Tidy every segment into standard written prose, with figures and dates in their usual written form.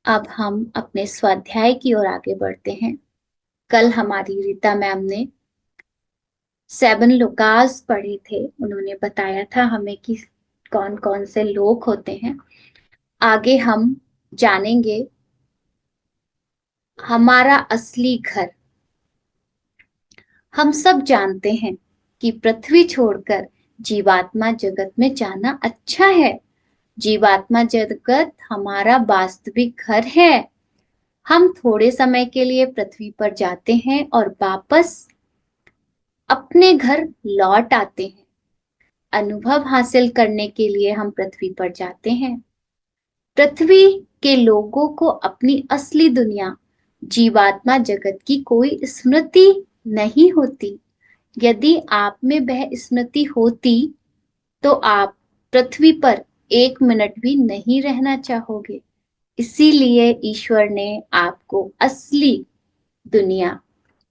अब हम अपने स्वाध्याय की ओर आगे बढ़ते हैं। कल हमारी रीता मैम ने 7 लुकास पढ़े थे। उन्होंने बताया था हमें कि कौन कौन से लोग होते हैं। आगे हम जानेंगे हमारा असली घर। हम सब जानते हैं कि पृथ्वी छोड़कर जीवात्मा जगत में जाना अच्छा है। जीवात्मा जगत हमारा वास्तविक घर है। हम थोड़े समय के लिए पृथ्वी पर जाते हैं और वापस अपने घर लौट आते हैं। अनुभव हासिल करने के लिए हम पृथ्वी पर जाते हैं। पृथ्वी के लोगों को अपनी असली दुनिया जीवात्मा जगत की कोई स्मृति नहीं होती। यदि आप में वह स्मृति होती तो आप पृथ्वी पर 1 मिनट भी नहीं रहना चाहोगे। इसीलिए ईश्वर ने आपको असली दुनिया,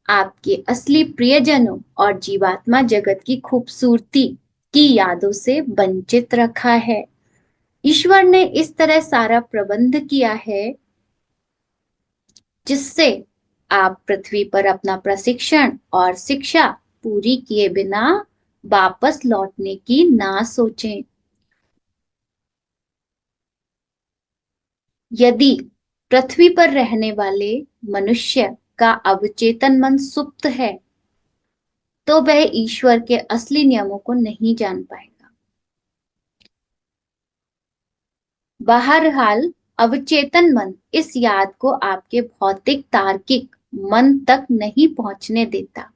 आपके असली प्रियजनों और जीवात्मा जगत की खूबसूरती की यादों से वंचित रखा है। ईश्वर ने इस तरह सारा प्रबंध किया है जिससे आप पृथ्वी पर अपना प्रशिक्षण और शिक्षा पूरी किए बिना वापस लौटने की ना सोचें। यदि पृथ्वी पर रहने वाले मनुष्य का अवचेतन मन सुप्त है तो वह ईश्वर के असली नियमों को नहीं जान पाएगा। बहरहाल अवचेतन मन इस याद को आपके भौतिक तार्किक मन तक नहीं पहुंचने देता,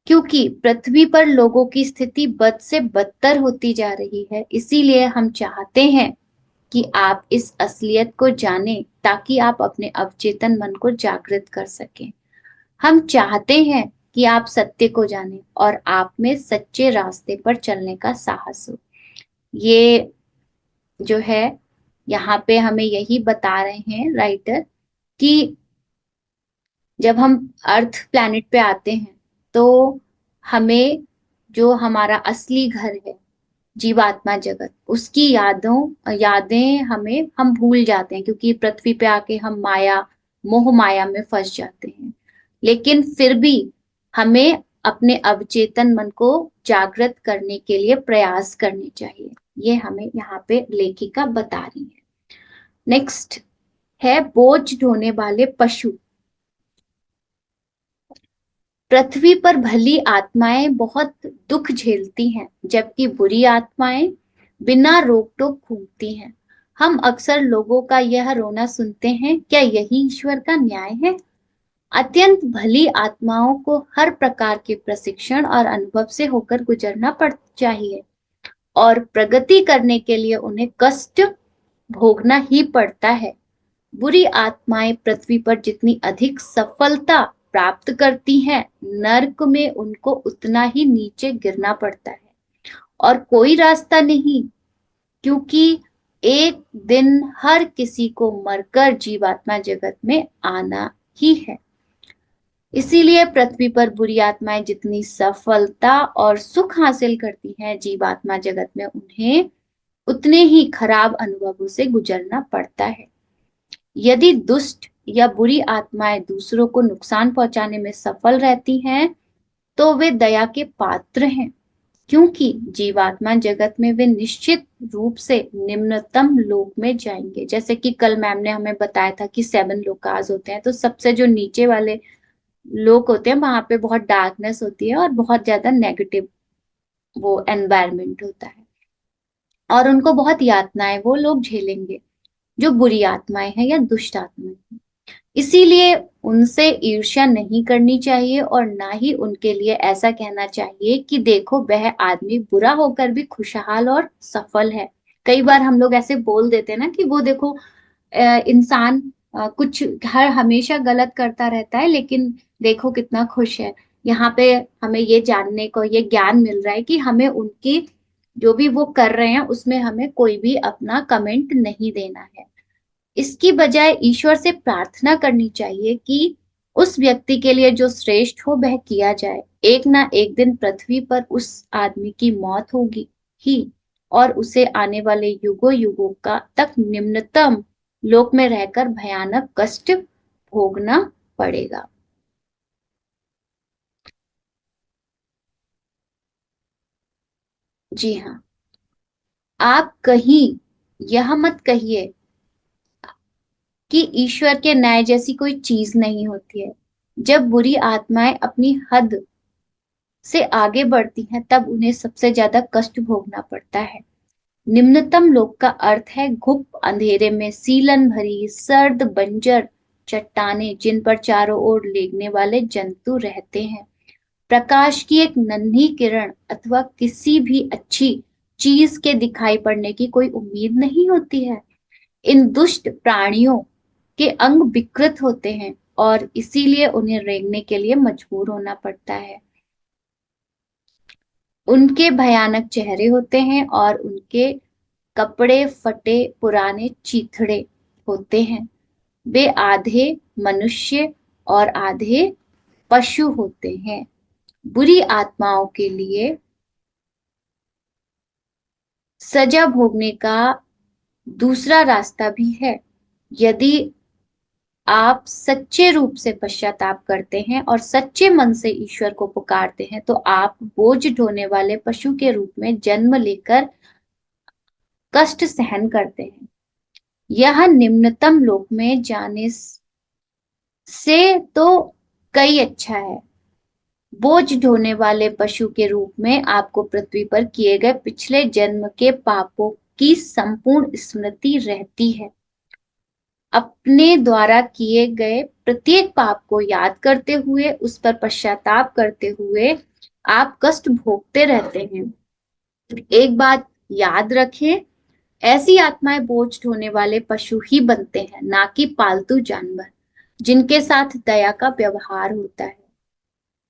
क्योंकि पृथ्वी पर लोगों की स्थिति बद से बदतर होती जा रही है। इसीलिए हम चाहते हैं कि आप इस असलियत को जानें ताकि आप अपने अवचेतन मन को जागृत कर सकें। हम चाहते हैं कि आप सत्य को जानें और आप में सच्चे रास्ते पर चलने का साहस हो। ये जो है यहाँ पे हमें यही बता रहे हैं राइटर कि जब हम अर्थ प्लैनेट पे आते हैं तो हमें जो हमारा असली घर है जीवात्मा जगत, उसकी यादें हम भूल जाते हैं, क्योंकि पृथ्वी पे आके हम मोह माया में फंस जाते हैं। लेकिन फिर भी हमें अपने अवचेतन मन को जागृत करने के लिए प्रयास करने चाहिए। ये हमें यहाँ पे लेखिका बता रही है। नेक्स्ट है बोझ ढोने वाले पशु। पृथ्वी पर भली आत्माएं बहुत दुख झेलती हैं, जबकि बुरी आत्माएं बिना रोक टोक घूमती हैं। हम अक्सर लोगों का यह रोना सुनते हैं। क्या यही ईश्वर का न्याय है? अत्यंत भली आत्माओं को हर प्रकार के प्रशिक्षण और अनुभव से होकर गुजरना पड़ चाहिए और प्रगति करने के लिए उन्हें कष्ट भोगना ही पड़ता है। बुरी आत्माएं पृथ्वी पर जितनी अधिक सफलता प्राप्त करती हैं, नर्क में उनको उतना ही नीचे गिरना पड़ता है और कोई रास्ता नहीं, क्योंकि एक दिन हर किसी को मरकर जीवात्मा जगत में आना ही है। इसीलिए पृथ्वी पर बुरी आत्माएं जितनी सफलता और सुख हासिल करती हैं, जीवात्मा जगत में उन्हें उतने ही खराब अनुभवों से गुजरना पड़ता है। यदि दुष्ट या बुरी आत्माएं दूसरों को नुकसान पहुंचाने में सफल रहती हैं, तो वे दया के पात्र हैं, क्योंकि जीवात्मा जगत में वे निश्चित रूप से निम्नतम लोक में जाएंगे। जैसे कि कल मैम ने हमें बताया था कि 7 लोकाज होते हैं, तो सबसे जो नीचे वाले लोग होते हैं वहां पे बहुत डार्कनेस होती है और बहुत ज्यादा नेगेटिव वो एनवायरनमेंट होता है और उनको बहुत यातनाएं वो लोग झेलेंगे, जो बुरी आत्माएं हैं या दुष्ट आत्माएं हैं। इसीलिए उनसे ईर्ष्या नहीं करनी चाहिए और ना ही उनके लिए ऐसा कहना चाहिए कि देखो वह आदमी बुरा होकर भी खुशहाल और सफल है। कई बार हम लोग ऐसे बोल देते हैं ना कि वो देखो इंसान कुछ हर हमेशा गलत करता रहता है लेकिन देखो कितना खुश है। यहाँ पे हमें ये जानने को ये ज्ञान मिल रहा है कि हमें उनकी जो भी वो कर रहे हैं उसमें हमें कोई भी अपना कमेंट नहीं देना है। इसकी बजाय ईश्वर से प्रार्थना करनी चाहिए कि उस व्यक्ति के लिए जो श्रेष्ठ हो वह किया जाए। एक ना एक दिन पृथ्वी पर उस आदमी की मौत होगी ही, और उसे आने वाले युगों युगों का तक निम्नतम लोक में रहकर भयानक कष्ट भोगना पड़ेगा। जी हाँ, आप कहीं यह मत कहिए कि ईश्वर के न्याय जैसी कोई चीज नहीं होती है। जब बुरी आत्माएं अपनी हद से आगे बढ़ती हैं, तब उन्हें सबसे ज्यादा कष्ट भोगना पड़ता है। निम्नतम लोक का अर्थ है घुप अंधेरे में सीलन भरी सर्द बंजर चट्टाने, जिन पर चारों ओर लेगने वाले जंतु रहते हैं। प्रकाश की एक नन्ही किरण अथवा किसी भी अच्छी चीज के दिखाई पड़ने की कोई उम्मीद नहीं होती है। इन दुष्ट प्राणियों के अंग विकृत होते हैं और इसीलिए उन्हें रेंगने के लिए मजबूर होना पड़ता है। उनके भयानक चेहरे होते हैं और उनके कपड़े फटे पुराने चीथड़े होते हैं। वे आधे मनुष्य और आधे पशु होते हैं। बुरी आत्माओं के लिए सजा भोगने का दूसरा रास्ता भी है। यदि आप सच्चे रूप से पश्चाताप करते हैं और सच्चे मन से ईश्वर को पुकारते हैं, तो आप बोझ ढोने वाले पशु के रूप में जन्म लेकर कष्ट सहन करते हैं। यह निम्नतम लोक में जाने से तो कई अच्छा है। बोझ ढोने वाले पशु के रूप में आपको पृथ्वी पर किए गए पिछले जन्म के पापों की संपूर्ण स्मृति रहती है। अपने द्वारा किए गए प्रत्येक पाप को याद करते हुए, उस पर पश्चाताप करते हुए आप कष्ट भोगते रहते हैं। एक बात याद रखें, ऐसी आत्माएं बोझ ढोने वाले पशु ही बनते हैं, ना कि पालतू जानवर जिनके साथ दया का व्यवहार होता है।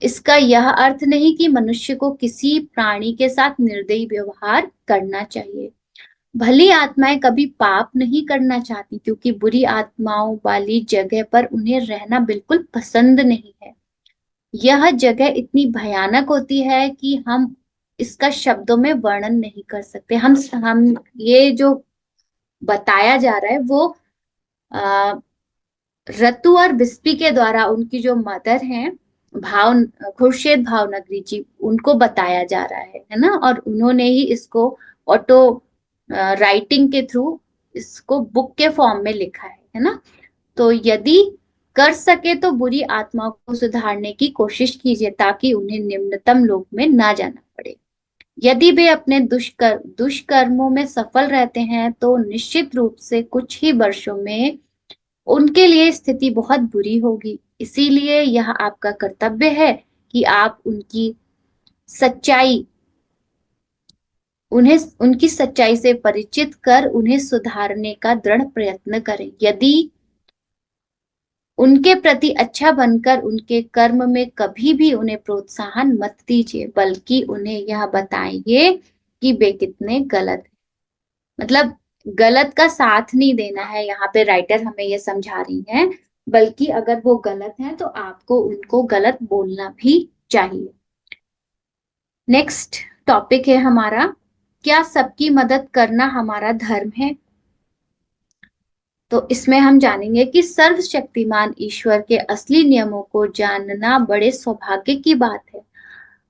इसका यह अर्थ नहीं कि मनुष्य को किसी प्राणी के साथ निर्दयी व्यवहार करना चाहिए। भली आत्माएं कभी पाप नहीं करना चाहती, क्योंकि बुरी आत्माओं वाली जगह पर उन्हें रहना बिल्कुल पसंद नहीं है। यह जगह इतनी भयानक होती है कि हम इसका शब्दों में वर्णन नहीं कर सकते। हम ये जो बताया जा रहा है वो आ, रतु और बिस्पी के द्वारा, उनकी जो मदर हैं भाव खुर्शेद भावनगरी जी, उनको बताया जा रहा है ना। और उन्होंने ही इसको ऑटो राइटिंग के थ्रू इसको बुक के फॉर्म में लिखा है ना। तो यदि कर सके तो बुरी आत्माओं को सुधारने की कोशिश कीजिए, ताकि उन्हें निम्नतम लोक में ना जाना पड़े। यदि वे अपने दुष्कर्मों में सफल रहते हैं, तो निश्चित रूप से कुछ ही वर्षों में उनके लिए स्थिति बहुत बुरी होगी। इसीलिए यह आपका कर्तव्य है कि आप सच्चाई उन्हें उनकी सच्चाई से परिचित कर उन्हें सुधारने का दृढ़ प्रयत्न करें। यदि उनके प्रति अच्छा बनकर उनके कर्म में कभी भी उन्हें प्रोत्साहन मत दीजिए, बल्कि उन्हें यह बताइए कि वे कितने गलत हैं। मतलब गलत का साथ नहीं देना है, यहाँ पे राइटर हमें ये समझा रही हैं, बल्कि अगर वो गलत हैं तो आपको उनको गलत बोलना भी चाहिए। नेक्स्ट टॉपिक है हमारा, क्या सबकी मदद करना हमारा धर्म है? तो इसमें हम जानेंगे कि सर्वशक्तिमान ईश्वर के असली नियमों को जानना बड़े सौभाग्य की बात है।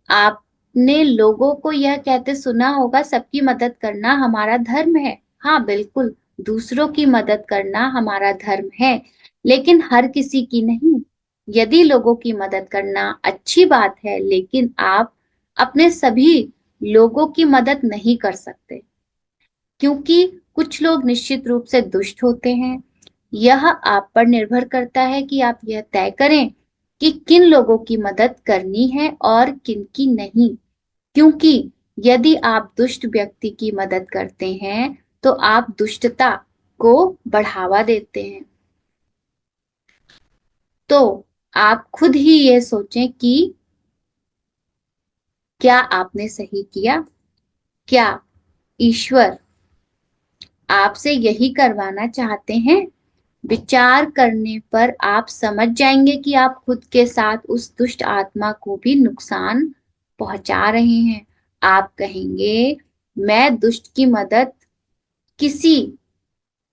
आपने लोगों को यह कहते सुना होगा, सबकी मदद करना हमारा धर्म है। हाँ बिल्कुल, दूसरों की मदद करना हमारा धर्म है, लेकिन हर किसी की नहीं। यदि लोगों की मदद करना अच्छी बात है, लेकिन आप अपने सभी लोगों की मदद नहीं कर सकते, क्योंकि कुछ लोग निश्चित रूप से दुष्ट होते हैं। यह आप पर निर्भर करता है कि आप यह तय करें कि किन लोगों की मदद करनी है और किन की नहीं। क्योंकि यदि आप दुष्ट व्यक्ति की मदद करते हैं, तो आप दुष्टता को बढ़ावा देते हैं। तो आप खुद ही ये सोचें कि क्या आपने सही किया? क्या ईश्वर आपसे यही करवाना चाहते हैं? विचार करने पर आप समझ जाएंगे कि आप खुद के साथ उस दुष्ट आत्मा को भी नुकसान पहुंचा रहे हैं। आप कहेंगे, मैं दुष्ट की मदद किसी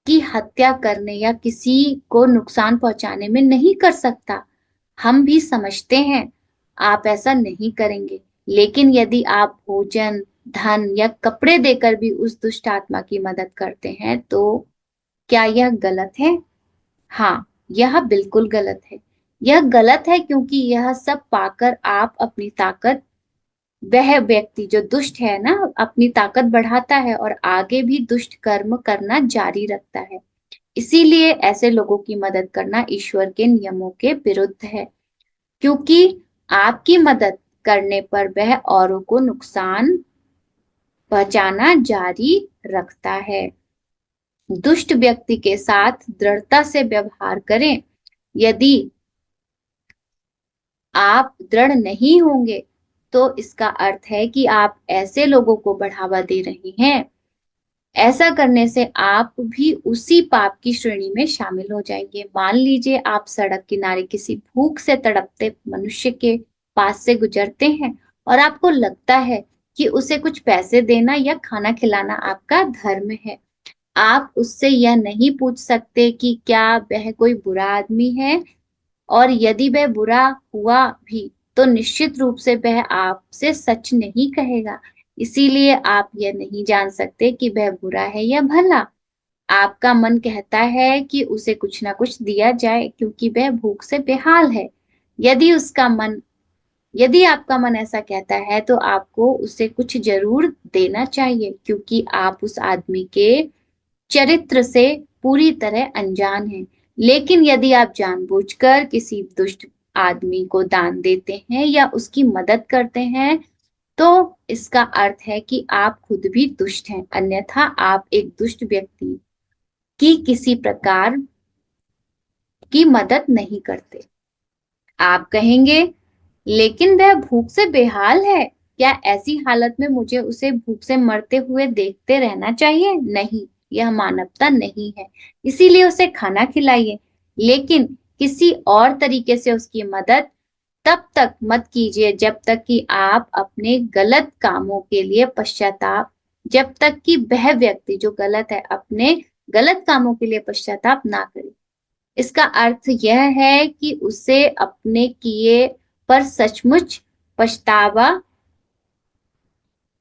की हत्या करने या किसी को नुकसान पहुंचाने में नहीं कर सकता। हम भी समझते हैं आप ऐसा नहीं करेंगे, लेकिन यदि आप भोजन, धन या कपड़े देकर भी उस दुष्ट आत्मा की मदद करते हैं, तो क्या यह गलत है? हाँ, यह बिल्कुल गलत है। यह गलत है क्योंकि यह सब पाकर आप अपनी ताकत, वह व्यक्ति जो दुष्ट है ना, अपनी ताकत बढ़ाता है और आगे भी दुष्ट कर्म करना जारी रखता है। इसीलिए ऐसे लोगों की मदद करना ईश्वर के नियमों के विरुद्ध है, क्योंकि आपकी मदद करने पर वह औरों को नुकसान पहुंचाना जारी रखता है। दुष्ट व्यक्ति के साथ दृढ़ता से व्यवहार करें। यदि आप दृढ़ नहीं होंगे, तो इसका अर्थ है कि आप ऐसे लोगों को बढ़ावा दे रहे हैं। ऐसा करने से आप भी उसी पाप की श्रेणी में शामिल हो जाएंगे। मान लीजिए आप सड़क किनारे किसी भूख से तड़पते मनुष्य के पास से गुजरते हैं और आपको लगता है कि उसे कुछ पैसे देना या खाना खिलाना आपका धर्म है। आप उससे यह नहीं पूछ सकते कि क्या वह कोई बुरा आदमी है, और यदि वह बुरा हुआ भी तो निश्चित रूप से वह आपसे सच नहीं कहेगा। इसीलिए आप यह नहीं जान सकते कि वह बुरा है या भला। आपका मन कहता है कि उसे कुछ ना कुछ दिया जाए क्योंकि वह भूख से बेहाल है। यदि उसका मन यदि आपका मन ऐसा कहता है तो आपको उसे कुछ जरूर देना चाहिए, क्योंकि आप उस आदमी के चरित्र से पूरी तरह अनजान हैं। लेकिन यदि आप जानबूझकर किसी दुष्ट आदमी को दान देते हैं या उसकी मदद करते हैं, तो इसका अर्थ है कि आप खुद भी दुष्ट हैं, अन्यथा आप एक दुष्ट व्यक्ति की किसी प्रकार की मदद नहीं करते। आप कहेंगे, लेकिन वह भूख से बेहाल है, क्या ऐसी हालत में मुझे उसे भूख से मरते हुए देखते रहना चाहिए? नहीं, यह मानवता नहीं है। इसीलिए उसे खाना खिलाइए, लेकिन किसी और तरीके से उसकी मदद तब तक मत कीजिए जब तक कि आप अपने गलत कामों के लिए पश्चाताप जब तक कि वह व्यक्ति जो गलत है अपने गलत कामों के लिए पश्चाताप ना करे। इसका अर्थ यह है कि उसे अपने किए पर सचमुच पछतावा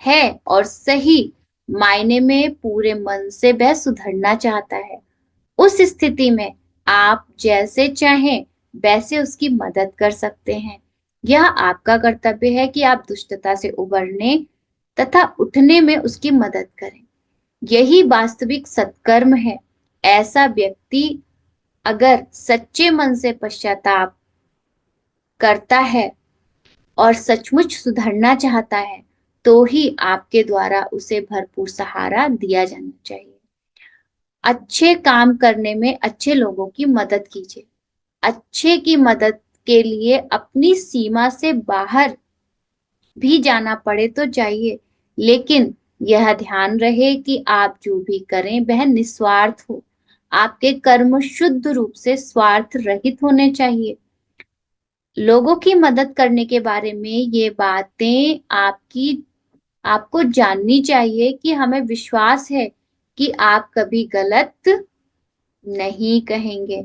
है और सही मायने में पूरे मन से वह सुधरना चाहता है। उस स्थिति में आप जैसे चाहें वैसे उसकी मदद कर सकते हैं। यह आपका कर्तव्य है कि आप दुष्टता से उबरने तथा उठने में उसकी मदद करें। यही वास्तविक सत्कर्म है। ऐसा व्यक्ति अगर सच्चे मन से पश्चाताप करता है और सचमुच सुधरना चाहता है, तो ही आपके द्वारा उसे भरपूर सहारा दिया जाना चाहिए। अच्छे काम करने में अच्छे लोगों की मदद कीजिए। अच्छे की मदद के लिए अपनी सीमा से बाहर भी जाना पड़े तो जाइए, लेकिन यह ध्यान रहे कि आप जो भी करें वह निस्वार्थ हो। आपके कर्म शुद्ध रूप से स्वार्थ रहित होने चाहिए। लोगों की मदद करने के बारे में ये बातें आपको जाननी चाहिए कि हमें विश्वास है कि आप कभी गलत नहीं कहेंगे।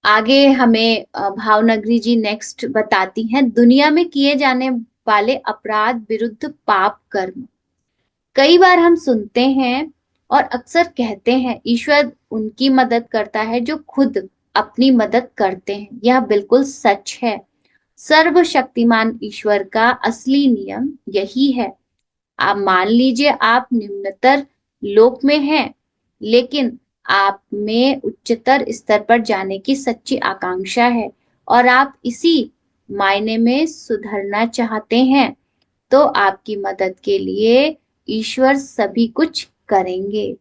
आगे हमें भावनगरी जी नेक्स्ट बताती हैं, दुनिया में किए जाने वाले अपराध विरुद्ध पाप कर्म। कई बार हम सुनते हैं और अक्सर कहते हैं ईश्वर उनकी मदद करता है जो खुद अपनी मदद करते हैं। यह बिल्कुल सच है। सर्वशक्तिमान ईश्वर का असली नियम यही है। आप मान लीजिए आप निम्नतर लोक में हैं, लेकिन आप में उच्चतर स्तर पर जाने की सच्ची आकांक्षा है और आप इसी मायने में सुधरना चाहते हैं, तो आपकी मदद के लिए ईश्वर सभी कुछ करेंगे।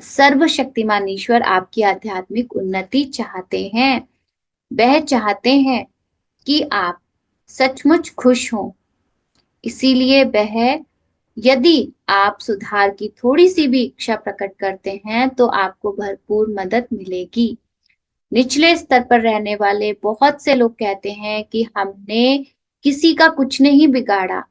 सर्वशक्तिमान ईश्वर आपकी आध्यात्मिक उन्नति चाहते हैं। वह चाहते हैं कि आप सचमुच खुश हों। इसीलिए वह यदि आप सुधार की थोड़ी सी भी इच्छा प्रकट करते हैं तो आपको भरपूर मदद मिलेगी। निचले स्तर पर रहने वाले बहुत से लोग कहते हैं कि हमने किसी का कुछ नहीं बिगाड़ा,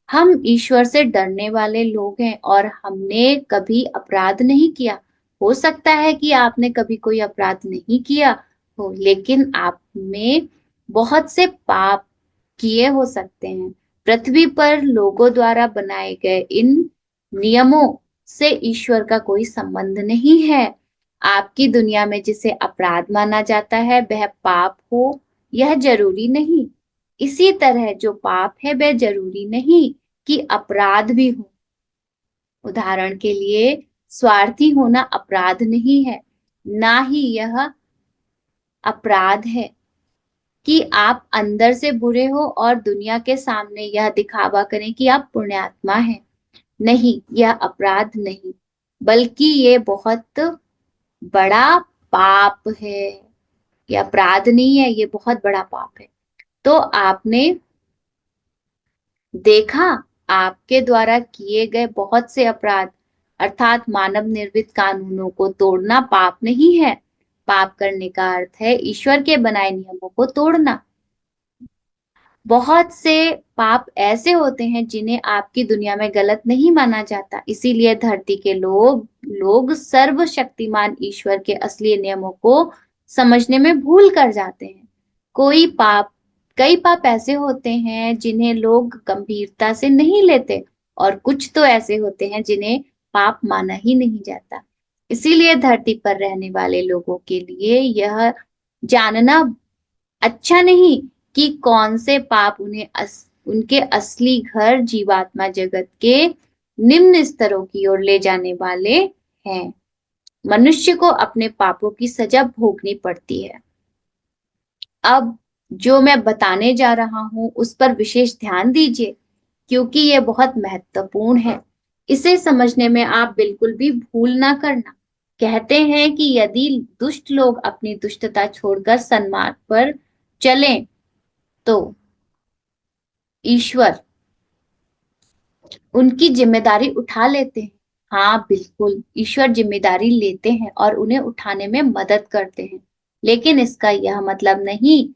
हम ईश्वर से डरने वाले लोग हैं और हमने कभी अपराध नहीं किया। हो सकता है कि आपने कभी कोई अपराध नहीं किया हो, लेकिन आप में बहुत से पाप किए हो सकते हैं। पृथ्वी पर लोगों द्वारा बनाए गए इन नियमों से ईश्वर का कोई संबंध नहीं है। आपकी दुनिया में जिसे अपराध माना जाता है वह पाप हो, यह जरूरी नहीं। इसी तरह जो पाप है वह जरूरी नहीं कि अपराध भी हो। उदाहरण के लिए, स्वार्थी होना अपराध नहीं है, ना ही यह अपराध है कि आप अंदर से बुरे हो और दुनिया के सामने यह दिखावा करें कि आप पुण्यात्मा हैं। नहीं, यह अपराध नहीं, बल्कि ये बहुत बड़ा पाप है। यह अपराध नहीं है, ये बहुत बड़ा पाप है। तो आपने देखा, आपके द्वारा किए गए बहुत से अपराध अर्थात मानव निर्मित कानूनों को तोड़ना पाप नहीं है। पाप करने का अर्थ है ईश्वर के बनाए नियमों को तोड़ना। बहुत से पाप ऐसे होते हैं जिन्हें आपकी दुनिया में गलत नहीं माना जाता, इसीलिए धरती के लोग सर्वशक्तिमान ईश्वर के असली नियमों को समझने में भूल कर जाते हैं। कोई पाप कई पाप ऐसे होते हैं जिन्हें लोग गंभीरता से नहीं लेते, और कुछ तो ऐसे होते हैं जिन्हें पाप माना ही नहीं जाता। इसीलिए धरती पर रहने वाले लोगों के लिए यह जानना अच्छा नहीं कि कौन से पाप उन्हें उनके असली घर जीवात्मा जगत के निम्न स्तरों की ओर ले जाने वाले हैं। मनुष्य को अपने पापों की सजा भोगनी पड़ती है। अब जो मैं बताने जा रहा हूं उस पर विशेष ध्यान दीजिए, क्योंकि यह बहुत महत्वपूर्ण है। इसे समझने में आप बिल्कुल भी भूल ना करना। कहते हैं कि यदि दुष्ट लोग अपनी दुष्टता छोड़कर सन्मार्ग पर चलें तो ईश्वर उनकी जिम्मेदारी उठा लेते हैं। हाँ बिल्कुल, ईश्वर जिम्मेदारी लेते हैं और उन्हें उठाने में मदद करते हैं। लेकिन इसका यह मतलब नहीं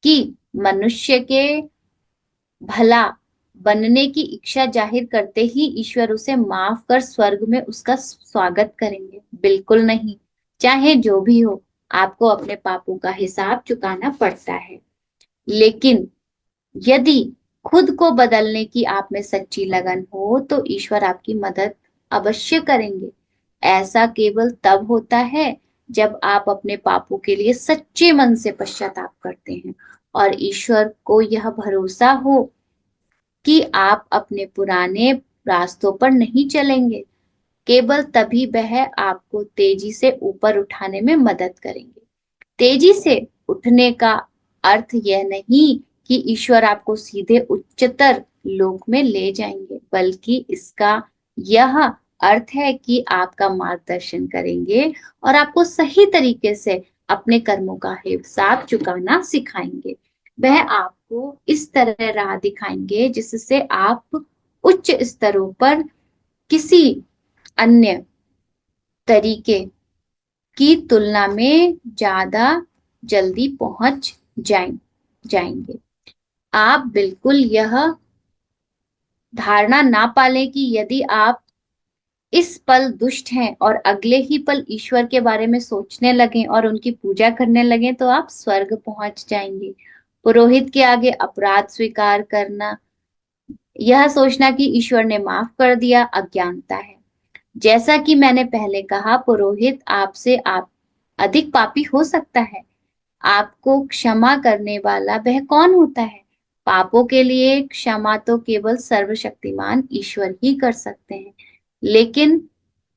कि मनुष्य के भला बनने की इच्छा जाहिर करते ही ईश्वर उसे माफ कर स्वर्ग में उसका स्वागत करेंगे। बिल्कुल नहीं। चाहे जो भी हो, आपको अपने पापों का हिसाब चुकाना पड़ता है। लेकिन यदि खुद को बदलने की आप में सच्ची लगन हो तो ईश्वर आपकी मदद अवश्य करेंगे। ऐसा केवल तब होता है जब आप अपने पापों के लिए सच्चे मन से पश्चाताप करते हैं और ईश्वर को यह भरोसा हो कि आप अपने पुराने रास्तों पर नहीं चलेंगे। केवल तभी वह आपको तेजी से ऊपर उठाने में मदद करेंगे। तेजी से उठने का अर्थ यह नहीं कि ईश्वर आपको सीधे उच्चतर लोक में ले जाएंगे, बल्कि इसका यह अर्थ है कि आपका मार्गदर्शन करेंगे और आपको सही तरीके से अपने कर्मों का हिसाब चुकाना सिखाएंगे। वह आपको इस तरह राह दिखाएंगे जिससे आप उच्च स्तरों पर किसी अन्य तरीके की तुलना में ज्यादा जल्दी पहुंच जाएंगे। आप बिल्कुल यह धारणा ना पालें कि यदि आप इस पल दुष्ट हैं और अगले ही पल ईश्वर के बारे में सोचने लगें और उनकी पूजा करने लगें तो आप स्वर्ग पहुंच जाएंगे। पुरोहित के आगे अपराध स्वीकार करना, यह सोचना कि ईश्वर ने माफ कर दिया, अज्ञानता है। जैसा कि मैंने पहले कहा, पुरोहित आपसे आप अधिक पापी हो सकता है। आपको क्षमा करने वाला वह कौन होता है? पापों के लिए क्षमा तो केवल सर्वशक्तिमान ईश्वर ही कर सकते हैं, लेकिन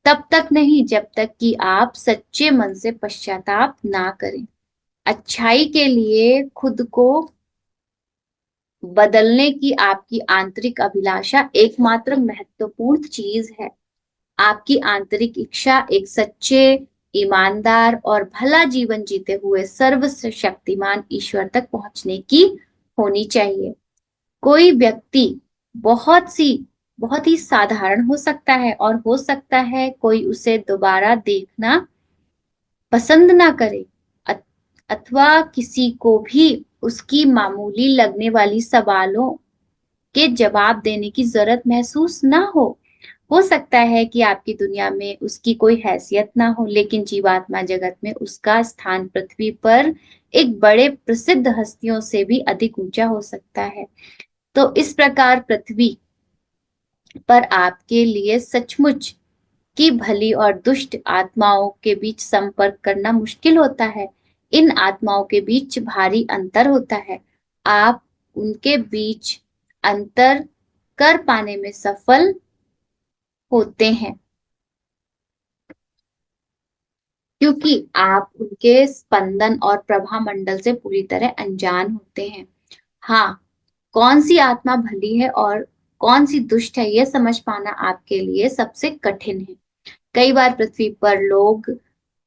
तब तक नहीं जब तक कि आप सच्चे मन से पश्चाताप ना करें। अच्छाई के लिए खुद को बदलने की आपकी आंतरिक अभिलाषा एकमात्र महत्वपूर्ण चीज है। आपकी आंतरिक इच्छा एक सच्चे, ईमानदार और भला जीवन जीते हुए सर्वशक्तिमान ईश्वर तक पहुंचने की होनी चाहिए। कोई व्यक्ति बहुत सी बहुत ही साधारण हो सकता है और हो सकता है कोई उसे दोबारा देखना पसंद ना करे, अथवा किसी को भी उसकी मामूली लगने वाली सवालों के जवाब देने की जरूरत महसूस ना हो सकता है कि आपकी दुनिया में उसकी कोई हैसियत ना हो, लेकिन जीवात्मा जगत में उसका स्थान पृथ्वी पर एक बड़े प्रसिद्ध हस्तियों से भी अधिक ऊंचा हो सकता है। तो इस प्रकार पृथ्वी पर आपके लिए सचमुच की भली और दुष्ट आत्माओं के बीच संपर्क करना मुश्किल होता है। इन आत्माओं के बीच भारी अंतर होता है। आप उनके बीच अंतर कर पाने में सफल होते हैं क्योंकि आप उनके स्पंदन और प्रभा मंडल से पूरी तरह अनजान होते हैं। हाँ, कौन सी आत्मा भली है और कौन सी दुष्ट है, यह समझ पाना आपके लिए सबसे कठिन है। कई बार पृथ्वी पर लोग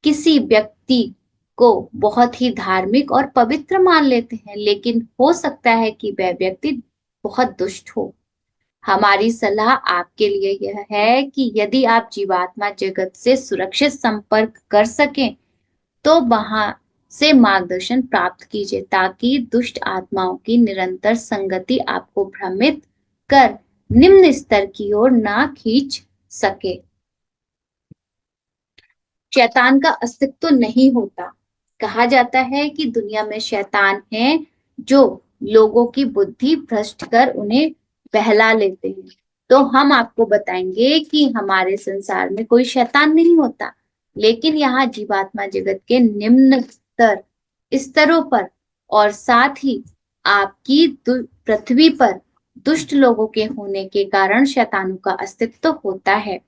किसी व्यक्ति को बहुत ही धार्मिक और पवित्र मान लेते हैं, लेकिन हो सकता है कि वह व्यक्ति बहुत दुष्ट हो। हमारी सलाह आपके लिए यह है कि यदि आप जीवात्मा जगत से सुरक्षित संपर्क कर सकें तो वहां से मार्गदर्शन प्राप्त कीजिए ताकि दुष्ट आत्माओं की निरंतर संगति आपको भ्रमित कर निम्न स्तर की ओर ना खींच सके। शैतान का अस्तित्व तो नहीं होता। कहा जाता है कि दुनिया में शैतान है जो लोगों की बुद्धि भ्रष्ट कर उन्हें बहला लेते हैं। तो हम आपको बताएंगे कि हमारे संसार में कोई शैतान नहीं होता, लेकिन यहाँ जीवात्मा जगत के निम्न स्तरों पर और साथ ही आपकी पृथ्वी पर दुष्ट लोगों के होने के कारण शैतानों का अस्तित्व होता है।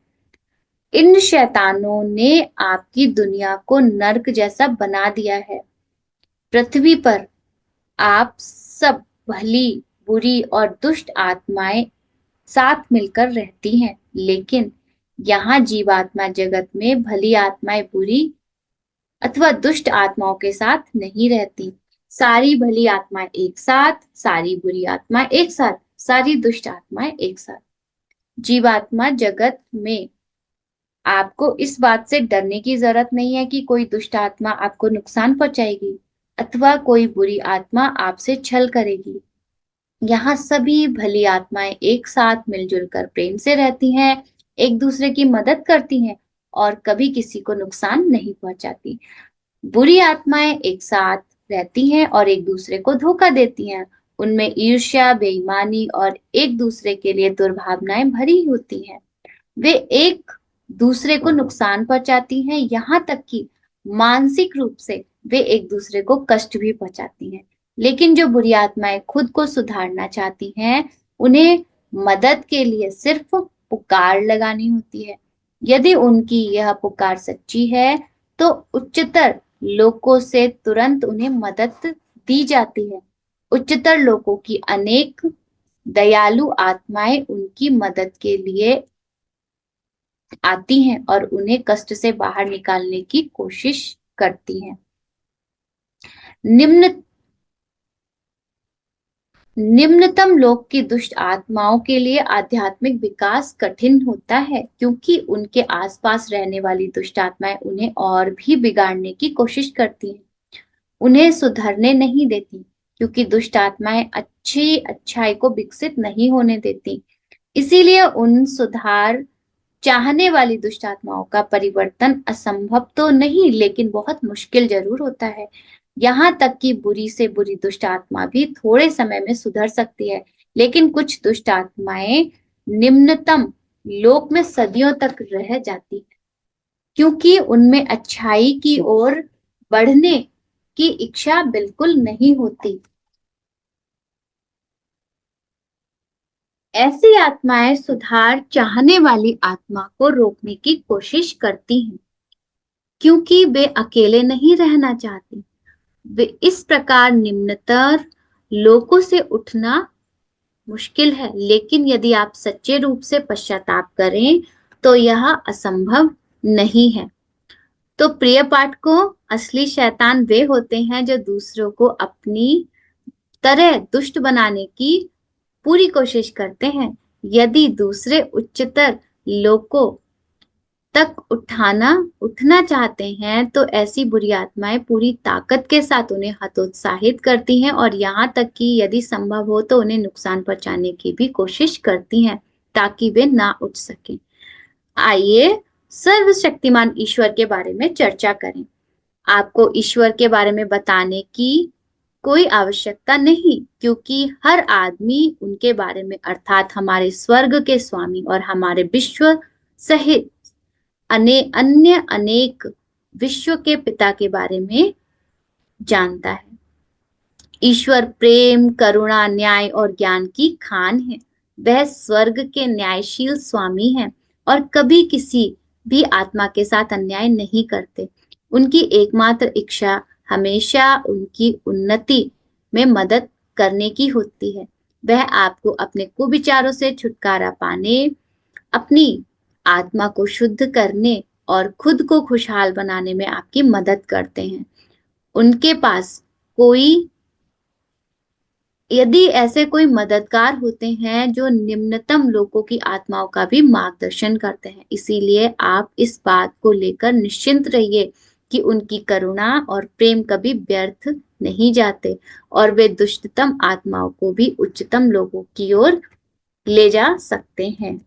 इन शैतानों ने आपकी दुनिया को नर्क जैसा बना दिया है। पृथ्वी पर आप सब भली, बुरी और दुष्ट आत्माएं साथ मिलकर रहती हैं, लेकिन यहाँ जीवात्मा जगत में भली आत्माएं बुरी अथवा दुष्ट आत्माओं के साथ नहीं रहती। सारी भली आत्माएं एक साथ, सारी बुरी आत्माएं एक साथ, सारी दुष्ट आत्माएं एक साथ। जीवात्मा जगत में आपको इस बात से डरने की जरूरत नहीं है कि कोई दुष्ट आत्मा आपको नुकसान पहुंचाएगी अथवा कोई बुरी आत्मा आपसे छल करेगी। यहाँ सभी भली आत्माएं एक साथ मिलजुल कर प्रेम से रहती हैं, एक दूसरे की मदद करती हैं और कभी किसी को नुकसान नहीं पहुंचाती। बुरी आत्माएं एक साथ रहती हैं और एक दूसरे को धोखा देती हैं। उनमें ईर्ष्या, बेईमानी और एक दूसरे के लिए दुर्भावनाएं भरी होती हैं। वे एक दूसरे को नुकसान पहुंचाती हैं, यहाँ तक कि मानसिक रूप से वे एक दूसरे को कष्ट भी पहुंचाती हैं। लेकिन जो बुरी आत्माएं खुद को सुधारना चाहती हैं, उन्हें मदद के लिए सिर्फ पुकार लगानी होती है। यदि उनकी यह पुकार सच्ची है तो उच्चतर लोकों से तुरंत उन्हें मदद दी जाती है। उच्चतर लोकों की अनेक दयालु आत्माएं उनकी मदद के लिए आती हैं और उन्हें कष्ट से बाहर निकालने की कोशिश करती हैं। निम्न निम्नतम लोक की दुष्ट आत्माओं के लिए आध्यात्मिक विकास कठिन होता है क्योंकि उनके आसपास रहने वाली दुष्ट आत्माएं उन्हें और भी बिगाड़ने की कोशिश करती हैं, उन्हें सुधरने नहीं देती क्योंकि दुष्ट आत्माएं अच्छाई को विकसित नहीं होने देती। इसीलिए उन सुधार चाहने वाली दुष्ट आत्माओं का परिवर्तन असंभव तो नहीं, लेकिन बहुत मुश्किल जरूर होता है। यहाँ तक कि बुरी से बुरी दुष्ट आत्मा भी थोड़े समय में सुधर सकती है, लेकिन कुछ दुष्ट आत्माएं निम्नतम लोक में सदियों तक रह जाती है क्योंकि उनमें अच्छाई की ओर बढ़ने की इच्छा बिल्कुल नहीं होती। ऐसी आत्माएं सुधार चाहने वाली आत्मा को रोकने की कोशिश करती हैं क्योंकि वे अकेले नहीं रहना चाहती। वे इस प्रकार निम्नतर लोकों से उठना मुश्किल है, लेकिन यदि आप सच्चे रूप से पश्चाताप करें तो यह असंभव नहीं है। तो प्रिय पाठकों, असली शैतान वे होते हैं जो दूसरों को अपनी तरह दुष्ट बनाने की पूरी कोशिश करते हैं। यदि दूसरे उच्चतर लोगों तक उठना चाहते हैं तो ऐसी बुरी आत्माएं पूरी ताकत के साथ उन्हें हतोत्साहित करती हैं और यहाँ तक कि यदि संभव हो तो उन्हें नुकसान पहुंचाने की भी कोशिश करती हैं ताकि वे ना उठ सकें। आइए सर्वशक्तिमान ईश्वर के बारे में चर्चा करें। आपको ईश्वर के बारे में बताने की कोई आवश्यकता नहीं, क्योंकि हर आदमी उनके बारे में अर्थात हमारे स्वर्ग के स्वामी और हमारे विश्व सहित अन्य अनेक विश्व के पिता के बारे में जानता है। ईश्वर प्रेम, करुणा, न्याय और ज्ञान की खान है। वह स्वर्ग के न्यायशील स्वामी हैं और कभी किसी भी आत्मा के साथ अन्याय नहीं करते। उनकी एकमात्र इच्छा हमेशा उनकी उन्नति में मदद करने की होती है। वह आपको अपने कुविचारों से छुटकारा पाने, अपनी आत्मा को शुद्ध करने और खुद को खुशहाल बनाने में आपकी मदद करते हैं। उनके पास कोई यदि ऐसे कोई मददगार होते हैं जो निम्नतम लोगों की आत्माओं का भी मार्गदर्शन करते हैं। इसीलिए आप इस बात को लेकर निश्चिंत रहिए कि उनकी करुणा और प्रेम कभी व्यर्थ नहीं जाते और वे दुष्टतम आत्माओं को भी उच्चतम लोगों की ओर ले जा सकते हैं।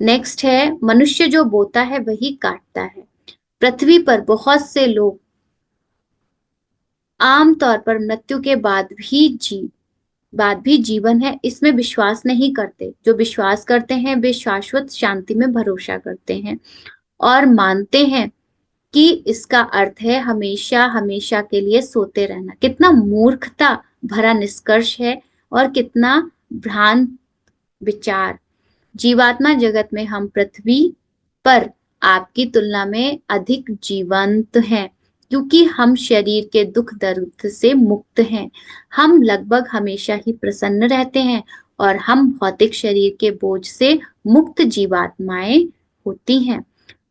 नेक्स्ट है, मनुष्य जो बोता है वही काटता है। पृथ्वी पर बहुत से लोग आमतौर पर मृत्यु के बाद भी जीवन है इसमें विश्वास नहीं करते। जो विश्वास करते हैं वे शाश्वत शांति में भरोसा करते हैं और मानते हैं कि इसका अर्थ है हमेशा हमेशा के लिए सोते रहना। कितना मूर्खता भरा निष्कर्ष है और कितना भ्रांत विचार। जीवात्मा जगत में हम पृथ्वी पर आपकी तुलना में अधिक जीवंत हैं, क्योंकि हम शरीर के दुख दर्द से मुक्त हैं। हम लगभग हमेशा ही प्रसन्न रहते हैं और हम भौतिक शरीर के बोझ से मुक्त जीवात्माएं होती हैं।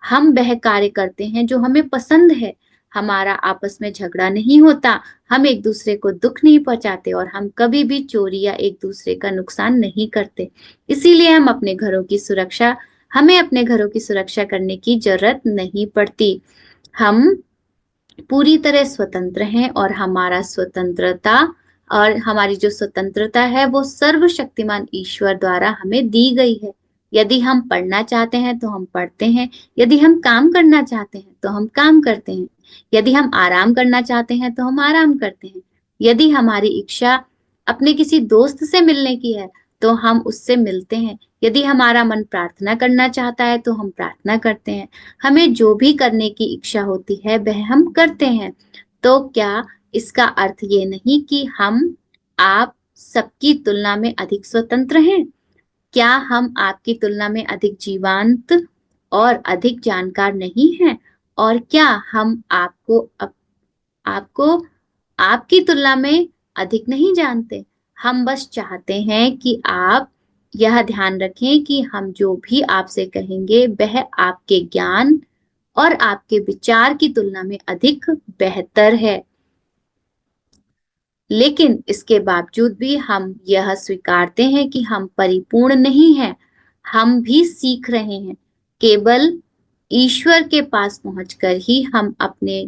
हम वह कार्य करते हैं जो हमें पसंद है। हमारा आपस में झगड़ा नहीं होता, हम एक दूसरे को दुख नहीं पहुंचाते और हम कभी भी चोरी या एक दूसरे का नुकसान नहीं करते। इसीलिए हमें अपने घरों की सुरक्षा करने की जरूरत नहीं पड़ती। हम पूरी तरह स्वतंत्र हैं और हमारी जो स्वतंत्रता है वो सर्वशक्तिमान ईश्वर द्वारा हमें दी गई है। यदि हम पढ़ना चाहते हैं तो हम पढ़ते हैं, यदि हम काम करना चाहते हैं तो हम काम करते हैं, यदि हम आराम करना चाहते हैं तो हम आराम करते हैं, यदि हमारी इच्छा अपने किसी दोस्त से मिलने की है तो हम उससे मिलते हैं, यदि हमारा मन प्रार्थना करना चाहता है तो हम प्रार्थना करते हैं। हमें जो भी करने की इच्छा होती है वह हम करते हैं। तो क्या इसका अर्थ ये नहीं कि आप सबकी तुलना में अधिक स्वतंत्र हैं? क्या हम आपकी तुलना में अधिक जीवंत और अधिक जानकार नहीं हैं? और क्या हम आपको आपकी तुलना में अधिक नहीं जानते? हम बस चाहते हैं कि आप यह ध्यान रखें कि हम जो भी आपसे कहेंगे वह आपके ज्ञान और आपके विचार की तुलना में अधिक बेहतर है। लेकिन इसके बावजूद भी हम यह स्वीकारते हैं कि हम परिपूर्ण नहीं हैं। हम भी सीख रहे हैं। केवल ईश्वर के पास पहुंचकर ही हम अपने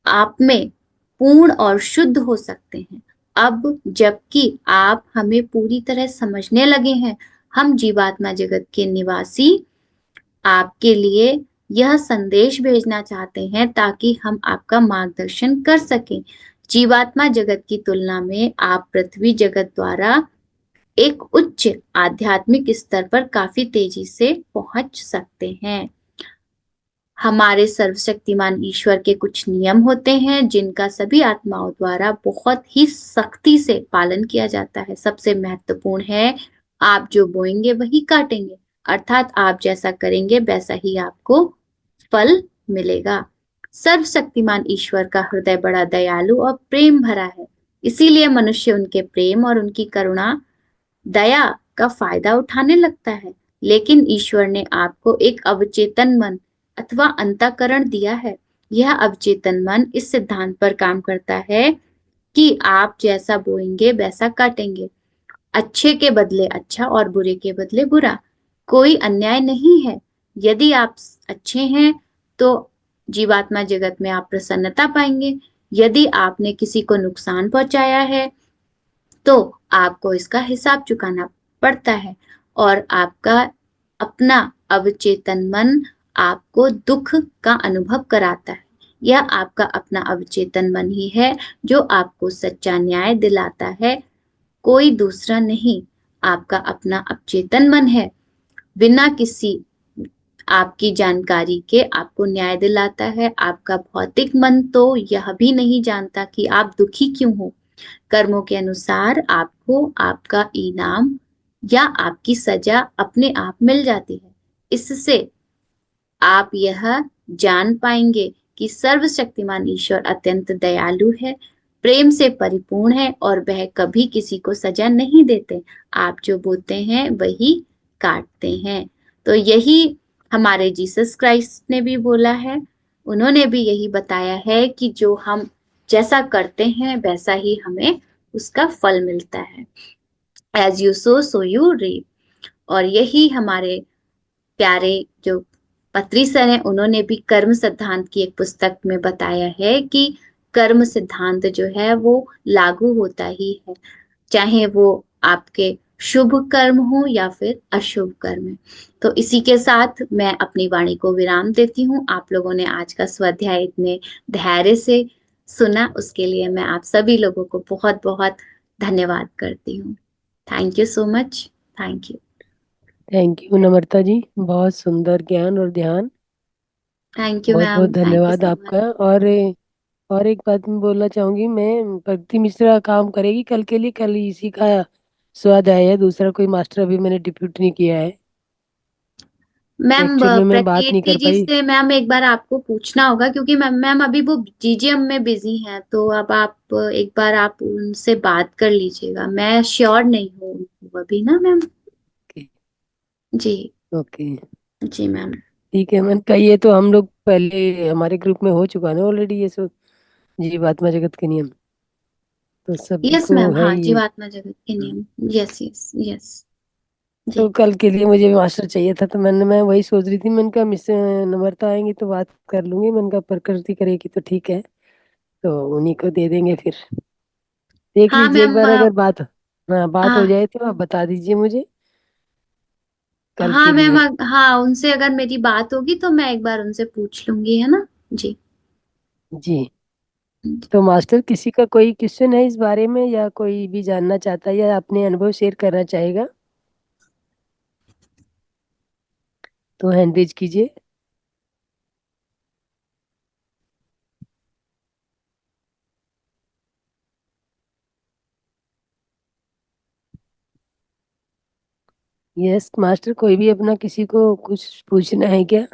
आप में पूर्ण और शुद्ध हो सकते हैं। अब जबकि आप हमें पूरी तरह समझने लगे हैं, हम जीवात्मा जगत के निवासी आपके लिए यह संदेश भेजना चाहते हैं ताकि हम आपका मार्गदर्शन कर सकें। जीवात्मा जगत की तुलना में आप पृथ्वी जगत द्वारा एक उच्च आध्यात्मिक स्तर पर काफी तेजी से पहुंच सकते हैं। हमारे सर्वशक्तिमान ईश्वर के कुछ नियम होते हैं जिनका सभी आत्माओं द्वारा बहुत ही सख्ती से पालन किया जाता है। सबसे महत्वपूर्ण है, आप जो बोएंगे वही काटेंगे, अर्थात आप जैसा करेंगे वैसा ही आपको फल मिलेगा। सर्वशक्तिमान ईश्वर का हृदय बड़ा दयालु और प्रेम भरा है, इसीलिए मनुष्य उनके प्रेम और उनकी करुणा दया का फायदा उठाने लगता है। लेकिन ईश्वर ने आपको एक अवचेतन मन अथवा अंतःकरण दिया है। यह अवचेतन मन इस सिद्धांत पर काम करता है कि आप जैसा बोएंगे वैसा काटेंगे। अच्छे के बदले अच्छा और बुरे के बदले बुरा। कोई अन्याय नहीं है। यदि आप अच्छे हैं तो जीवात्मा जगत में आप प्रसन्नता पाएंगे। यदि आपने किसी को नुकसान पहुंचाया है तो आपको इसका हिसाब चुकाना पड़ता है। और आपका अपना अवचेतन मन आपको दुख का अनुभव कराता है। यह आपका अपना अवचेतन मन ही है जो आपको सच्चा न्याय दिलाता है, कोई दूसरा नहीं। आपका अपना अवचेतन मन है, बिना किसी आपकी जानकारी के आपको न्याय दिलाता है। आपका भौतिक मन तो यह भी नहीं जानता कि आप दुखी क्यों हो। कर्मों के अनुसार आपको आपका इनाम या आपकी सजा अपने आप मिल जाती है। इससे आप यह जान पाएंगे कि सर्वशक्तिमान ईश्वर अत्यंत दयालु है, प्रेम से परिपूर्ण है और वह कभी किसी को सजा नहीं देते। आप जो बोते हैं वही काटते हैं। तो यही हमारे जीसस क्राइस्ट ने भी बोला है। उन्होंने भी यही बताया है कि जो हम जैसा करते हैं वैसा ही हमें उसका फल मिलता है। As you sow you reap. और यही हमारे प्यारे जो पत्री सर हैं उन्होंने भी कर्म सिद्धांत की एक पुस्तक में बताया है कि कर्म सिद्धांत जो है वो लागू होता ही है, चाहे वो आपके शुभ कर्म हो या फिर अशुभ कर्म। तो इसी के साथ मैं अपनी वाणी को विराम देती हूँ। आप लोगों ने आज का स्वाध्याय इतने धैर्य से सुना, उसके लिए मैं आप सभी लोगों को बहुत बहुत धन्यवाद करती हूँ। Thank you so much. Thank you. Thank you Namrata ji, बहुत सुंदर ज्ञान और ध्यान। थैंक यू बहुत बहुत मैम, थैंक यू धन्यवाद सो मच। आपका। और एक बात मैं बोलना चाहूंगी, मैं प्रगति मिश्रा काम करेगी कल के लिए, कल इसी का स्वाद आया है, दूसरा कोई मास्टर अभी मैंने डिप्यूट नहीं किया है। मैम एक्चुअल में मैं बात नहीं प्रकृति कर जी पाई। से मैम एक बार आपको पूछना होगा, क्योंकि मैम मैम अभी वो जीजीएम में बिजी हैं, तो अब आप एक बार आप उनसे बात कर लीजिएगा। मैं श्योर नहीं हूँ अभी ना मैम। ओके। जी। ओके। जी मैम। ठीक है मैंने कहा, ये तो हम लोग पहले हमारे ग्रुप में हो चुका ना ऑलरेडी ये सब, जीवात्मा जगत के नियम तो सभी यस को मैम, है हाँ ये। जीवात्मा जगत के नियम। Yes yes yes. तो जी। कल के लिए मुझे मास्टर चाहिए था, तो मैं वही सोच रही थी। मैंने कहा मिस नम्रता आएंगी तो बात कर लूंगी, मैंने कहा प्रकृति करेगी तो ठीक है, तो उन्हीं को दे देंगे फिर। देख हाँ लीजिए एक मैम बार, अगर बात, हाँ बात हो हाँ जाए तो आप बता दीजिए मुझे कल हाँ के मैम, लिए। हाँ उनसे अगर मेरी बात होगी तो मैं एक बार उनसे पूछ लूंगी, है ना। जी। जी। तो मास्टर किसी का कोई क्वेश्चन है इस बारे में, या कोई भी जानना चाहता है या अपने अनुभव शेयर करना चाहेगा, तो हैंड रेज कीजिए। यस मास्टर, कोई भी अपना किसी को कुछ पूछना है क्या?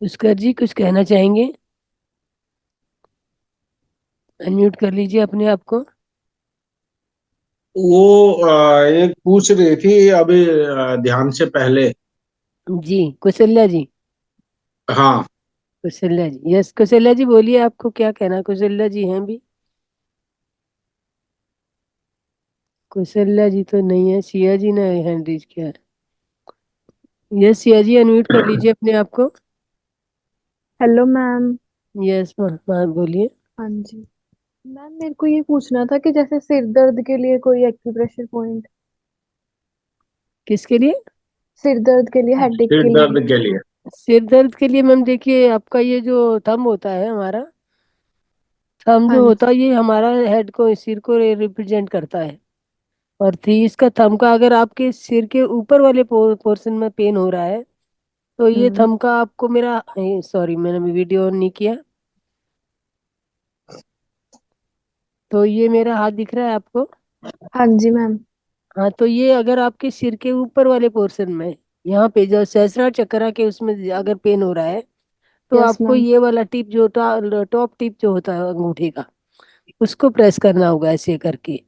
पुष्कर जी कुछ कहना चाहेंगे? अनम्यूट कर लीजिए अपने आप को। वो एक पूछ रही थी अभी ध्यान से पहले। जी कौशल्या जी। हाँ। कौशल्या जी, यस कौशल्या जी बोलिए, आपको क्या कहना है? कौशल्या जी हैं भी? कौशल्या जी तो नहीं है, सिया जी ने हैंड रेज किया है। यस सिया जी, अनम्यूट कर लीजिए अपने आप को। Hello ma'am. यस बोलिए। हाँ जी मैम, मेरे को ये पूछना था कि जैसे सिर दर्द के लिए कोई एक्यूप्रेशर पॉइंट। किसके लिए? सिर दर्द के लिए, हेडेक सिर के लिए। दर्द के लिए। सिर दर्द के लिए मैम देखिए, आपका ये जो थंब होता है हमारा, थंब हाँ जो होता जी। है ये हमारा हेड को, सिर को रिप्रेजेंट करता है। और थी इसका थंब का, अगर आपके सिर के ऊपर वाले पोर्शन में पेन हो रहा है, तो ये हम्म। थंब का आपको मेरा, सॉरी मैंने वीडियो ऑन नहीं किया, तो ये मेरा हाथ दिख रहा है आपको? हाँ जी मैम। हाँ, तो ये अगर आपके सिर के ऊपर वाले पोर्शन में, यहाँ पे जो सहस्त्रार चक्र के उसमें अगर पेन हो रहा है, तो यस आपको मैम। ये वाला टिप जो टॉप टिप जो होता है अंगूठे का, उसको प्रेस करना होगा ऐसे करके।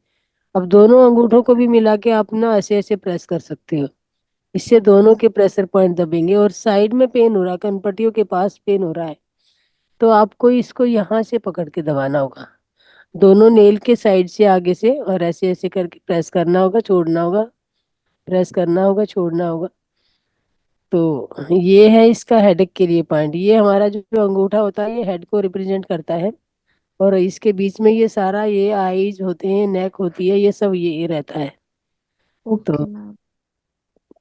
अब दोनों अंगूठों को भी मिला के आप ना ऐसे ऐसे प्रेस कर सकते हो, इससे दोनों के प्रेशर पॉइंट दबेंगे। और साइड में पेन हो रहा है, कनपट्टियों के पास पेन हो रहा है, तो आपको इसको यहाँ से पकड़ के दबाना होगा, दोनों नेल के साइड से आगे से, और ऐसे ऐसे करके प्रेस करना होगा, छोड़ना होगा। प्रेस करना होगा, छोड़ना होगा। तो ये है इसका हेडेक के लिए पॉइंट। ये हमारा जो अंगूठा होता है ये हेड को रिप्रेजेंट करता है, और इसके बीच में ये सारा ये आईज होते हैं, नेक होती है, ये सब ये रहता है। ओके तो मैम।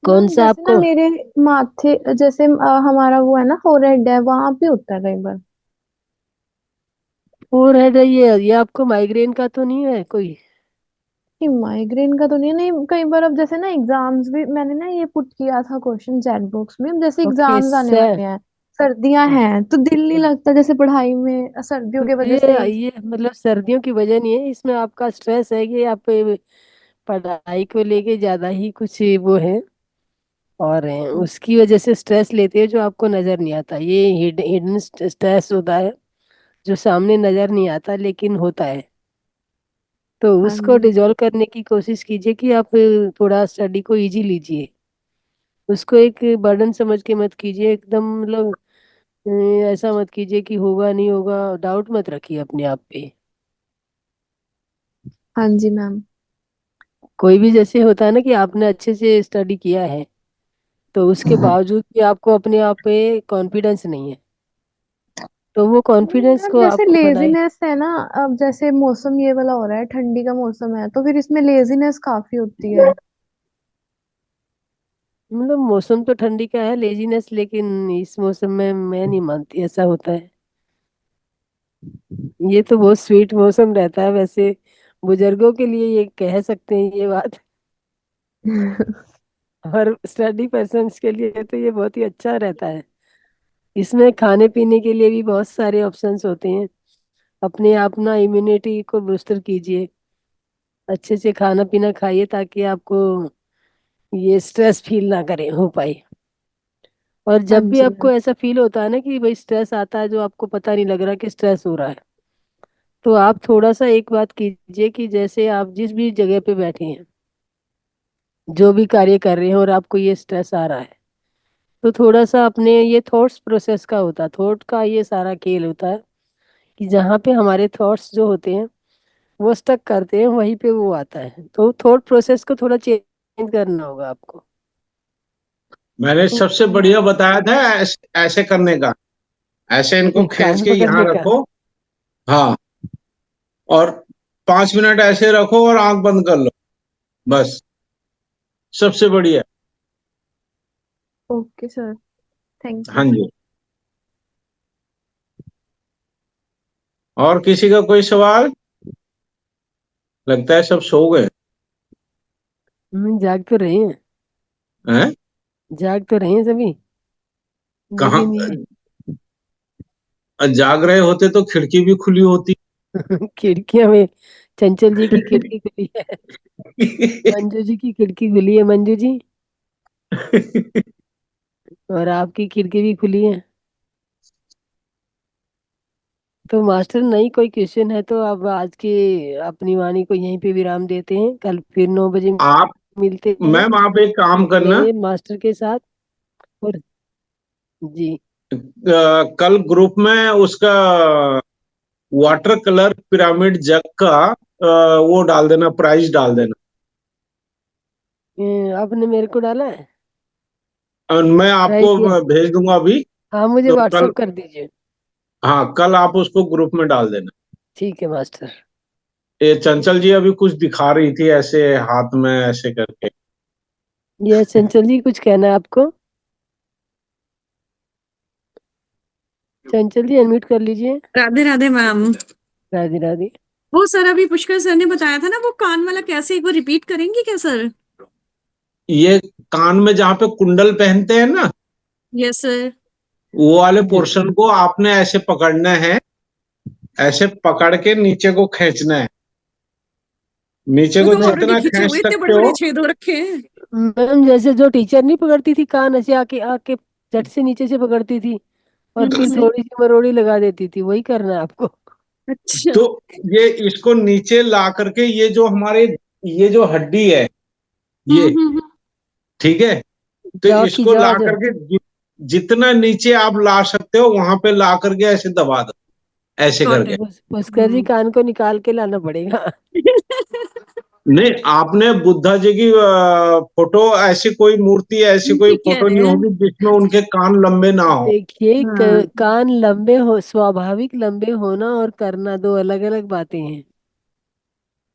कौन मैम सा जैसे ना आपको। मेरे माथे, जैसे हमारा वो है ना फोरहेड है, वहां पे होता है कई बार। फोरहेड है ये आपको माइग्रेन का तो नहीं है कोई। नहीं, माइग्रेन का तो नहीं है। नहीं, कई बार अब जैसे ना एग्जाम्स भी मैंने ना ये पुट किया था क्वेश्चन चैट बॉक्स में, अब जैसे ओके एग्जाम्स आने वाले हैं, सर्दियां हैं, तो दिल नहीं लगता जैसे पढ़ाई में, सर्दियों तो की वजह से। ये मतलब सर्दियों की वजह नहीं है, इसमें आपका स्ट्रेस है कि आप पढ़ाई को लेके ज्यादा ही कुछ वो है, और उसकी वजह से स्ट्रेस लेते हैं जो आपको नजर नहीं आता। ये हिडन स्ट्रेस होता है जो सामने नजर नहीं आता लेकिन होता है। तो हाँ उसको जी। डिजोल्व करने की कोशिश कीजिए कि आप थोड़ा स्टडी को इजी लीजिए। उसको एक बर्डन समझ के मत कीजिए एकदम, मतलब अ, ऐसा मत कीजिए कि होगा नहीं होगा, डाउट मत रखिए अपने आप पे। हाँ जी मैम। कोई भी जैसे होता है ना कि आपने अच्छे से स्टडी किया है, तो उसके बावजूद भी आपको अपने आप पे कॉन्फिडेंस नहीं है, तो वो कॉन्फिडेंस मैम को जैसे आपको बनाए। लेजीनेस है ना, अब जैसे मौसम ये वाला हो रहा है, ठंडी का मौसम है, तो फिर इसमें लेजीनेस काफी होती है। मतलब मौसम तो ठंडी का है लेजीनेस, लेकिन इस मौसम में मैं नहीं मानती ऐसा होता है। ये तो बहुत स्वीट मौसम रहता है वैसे, बुजुर्गों के लिए ये कह सकते हैं ये बात। और स्टडी पर्सन्स के लिए तो ये बहुत ही अच्छा रहता है। इसमें खाने पीने के लिए भी बहुत सारे ऑप्शंस होते हैं। अपने आप ना इम्यूनिटी को बूस्टर कीजिए, अच्छे से खाना पीना खाइए ताकि आपको ये स्ट्रेस फील ना करे हो पाए। और हाँ जब भी जी मैम। आपको ऐसा फील होता है ना कि भाई स्ट्रेस आता है जो आपको पता नहीं लग रहा कि स्ट्रेस हो रहा है, तो आप थोड़ा सा एक बात कीजिए कि जैसे आप जिस भी जगह पे बैठे हैं, जो भी कार्य कर रहे हैं, और आपको ये स्ट्रेस आ रहा है, तो थोड़ा सा अपने ये थॉट्स प्रोसेस का होता है, थॉट का ये सारा खेल होता है कि जहाँ पे हमारे थॉट्स जो होते हैं वो स्टक करते हैं वहीं पे वो आता है। तो थॉट प्रोसेस को थोड़ा चेंज करना होगा आपको। मैंने सबसे ओके बढ़िया मैम। बताया था ऐसे करने का। ऐसे इनको खींच कान के यहाँ पकड़ने का। रखो। हाँ। और 5 मिनट ऐसे रखो और आंख बंद कर लो। बस। सबसे बढ़िया। ओके सर, थैंक हाँ यू। जी। और किसी का कोई सवाल? लगता है सब सो गए। जाग तो रहे हैं। हैं? जाग तो रहे हैं सभी, कहाँ? लेकिन ये जाग रहे होते तो खिड़की भी खुली होती। खिड़कियां में चंचल जी की खिड़की खुली है, मंजू जी की खिड़की खुली है, मंजू जी, और आपकी खिड़की भी खुली है। तो मास्टर नहीं कोई क्वेश्चन है तो अब आज की अपनी वाणी को यहीं पे विराम देते हैं, कल फिर 9 बजे आप मिलते हैं मैम आप एक काम एक करना। नए मास्टर के साथ। और जी। कल ग्रुप में उसका वाटर कलर पिरामिड जग का वो डाल देना, प्राइस डाल देना। आपने मेरे को डाला है, और मैं ट्राई आपको किया। भेज दूंगा अभी। हाँ मुझे तो कल, व्हाट्सअप कर दीजिए। हाँ कल आप उसको ग्रुप में डाल देना। ठीक है मास्टर। ये चंचल जी अभी कुछ दिखा रही थी ऐसे हाथ में ऐसे करके। ये चंचल जी कुछ कहना है आपको? चंचल जी अनम्यूट कर लीजिए। राधे राधे मैम। राधे राधे। वो सर अभी पुष्कर सर ने बताया था ना, वो कान वाला कैसे, एक बार रिपीट करेंगे क्या सर? ये कान में जहाँ पे कुंडल पहनते हैं ना, यस सर। वो वाले जो पोर्शन को आपने ऐसे पकड़ना है। ऐसे पकड़ के नीचे को खींचना है। नीचे वो को तो मैं ऑलरेडी जितना खिंचे खींच हुए, इतने सकते बड़े बड़े हो। छेद हो रखे हैं। मैम जैसे जो टीचर नहीं पकड़ती थी कान ऐसे आके आके झट से नीचे से पकड़ती थी और फिर थोड़ी सी मरोड़ी लगा देती थी, वही करना है आपको। अच्छा। तो ये इसको नीचे ला करके ये जो हमारे ये जो हड्डी है ये, हम्म। ठीक है, तो जाओ की इसको ला जाओ जाओ। करके जितना नीचे आप ला सकते हो वहां पे ला करके ऐसे दबा दो। ऐसे गॉट करके। इट। पुष्कर जी कान को निकाल के लाना पड़ेगा। नहीं, आपने बुद्धा जी की फोटो, ऐसी कोई मूर्ति, ऐसी कोई ठीक कह फोटो रहे नहीं हैं। होगी जिसमें उनके कान लंबे ना हो। देखिए हाँ कान लंबे हो, स्वाभाविक लंबे होना और करना दो अलग अलग बातें हैं।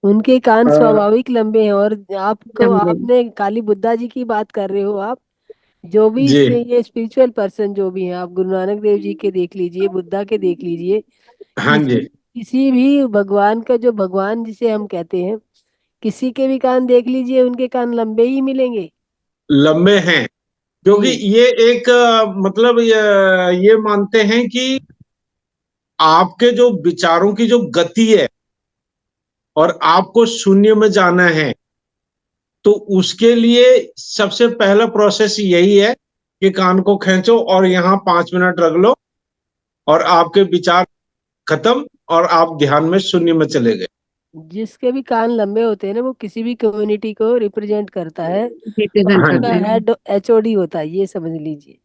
उनके कान अ, स्वाभाविक लंबे हैं, और आपको, लंबे। आपने काली बुद्धा जी की बात कर रहे हो आप। जो भी जी इससे ये स्पिरिचुअल पर्सन जो भी हैं, आप गुरु नानक देव जी के देख लीजिए, बुद्धा के देख लीजिए, हाँ जी, किसी भी भगवान का, जो भगवान जिसे हम कहते हैं, किसी के भी कान देख लीजिए, उनके कान लंबे ही मिलेंगे। लंबे हैं। क्योंकि जी ये एक मतलब ये मानते हैं कि आपके जो विचारों की जो गति है और आपको शून्य में जाना है, तो उसके लिए सबसे पहला प्रोसेस यही है कि कान को खींचो और यहाँ 5 मिनट रख लो, और आपके विचार खत्म, और आप ध्यान में शून्य में चले गए। जिसके भी कान लंबे होते हैं ना, वो किसी भी कम्युनिटी को रिप्रेजेंट करता है, और रिप्रेजेंट हाँ उनका जी, करते हैं। हेड एचओडी होता है, ये समझ लीजिए।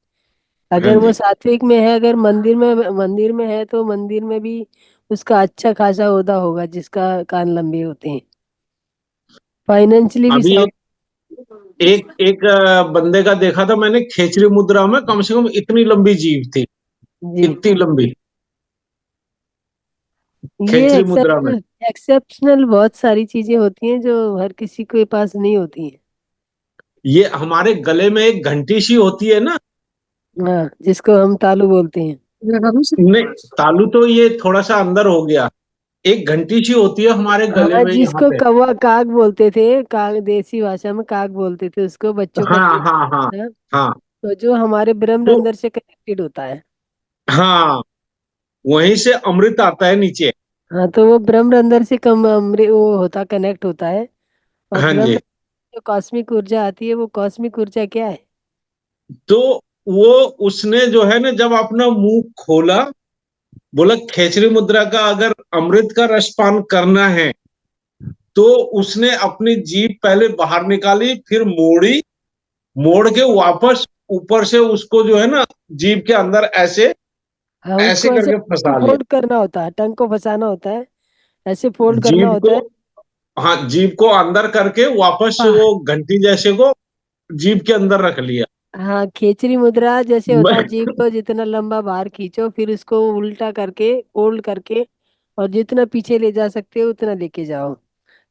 हाँ अगर वो जी। सात्विक में है, अगर मंदिर में है, तो मंदिर में भी उसका अच्छा खासा ओहदा होगा जिसका कान लंबे होते हैं, फाइनेंशियली भी अभी सब। एक एक एक बंदे का देखा था मैंने, खेचरी मुद्रा में कम से कम इतनी लंबी जीभ थी, जी, इतनी लंबी ये खेचरी मुद्रा में। एक्सेप्शनल बहुत सारी चीजें होती हैं जो हर किसी के पास नहीं होती हैं। ये हमारे गले में एक घंटी सी होती है ना। हाँ, जिसको हम तालू बोलते हैं। नहीं, तालू तो ये थोड़ा सा अंदर हो गया। एक घंटी सी होती है हमारे गले हाँ, में यहाँ जिसको पे। कौवा काग बोलते थे, काग देसी भाषा में काग बोलते थे उसको, बच्चों का हाँ पेट हाँ हाँ था। हाँ। तो जो हमारे ब्रह्म तो रंध्र से कनेक्टेड होता है। हाँ, वहीं से अमृत आता है नीचे। हाँ, तो वो ब्रह्म रंध्र से कम अमृत वो होता, कनेक्ट होता है। और हाँ ब्रह्म जी। जो कॉस्मिक ऊर्जा आती है, वो कॉस्मिक ऊर्जा क्या है? तो वो उसने जो है ना, जब अपना मुंह खोला, बोला खेचरी मुद्रा का अगर अमृत का रसपान करना है, तो उसने अपनी जीभ पहले बाहर निकाली, फिर मोड़ी, मोड़ के वापस ऊपर से उसको जो है ना, जीभ के अंदर ऐसे हाँ, ऐसे उसको ऐसे करके फंसा लिया। फोल्ड करना होता है, टंग को फंसाना होता है, ऐसे फोल्ड करना जीभ को, होता है। हाँ, जीभ को अंदर करके वापस से हाँ वो घंटी जैसे को जीभ के अंदर रख लिया। हाँ, खेचरी मुद्रा जैसे होता है, मैं जीभ को जितना लंबा बाहर खींचो, फिर उसको उल्टा करके, फोल्ड करके, और जितना पीछे ले जा सकते हो उतना लेके जाओ,